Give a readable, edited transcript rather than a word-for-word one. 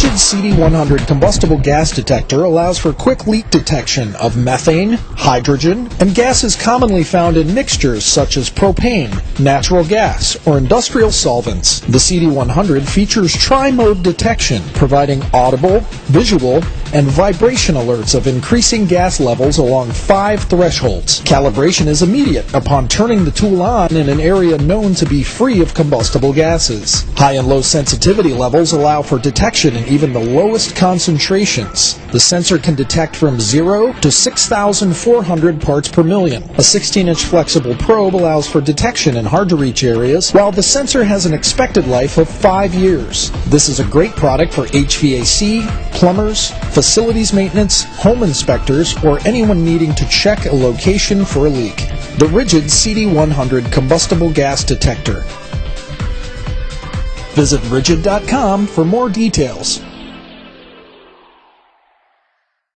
Ridgid CD-100 Combustible Gas Detector allows for quick leak detection of methane, hydrogen, and gases commonly found in mixtures such as propane, natural gas, or industrial solvents. The CD-100 features tri-mode detection, providing audible, visual, and vibration alerts of increasing gas levels along 5 thresholds. Calibration is immediate upon turning the tool on in an area known to be free of combustible gases. High and low sensitivity levels allow for detection in even the lowest concentrations. The sensor can detect from 0 to 6,400 parts per million. A 16-inch flexible probe allows for detection in hard-to-reach areas, while the sensor has an expected life of 5 years. This is a great product for HVAC, plumbers, facilities maintenance, home inspectors, or anyone needing to check a location for a leak. The Ridgid CD-100 Combustible Gas Detector. Visit Ridgid.com for more details.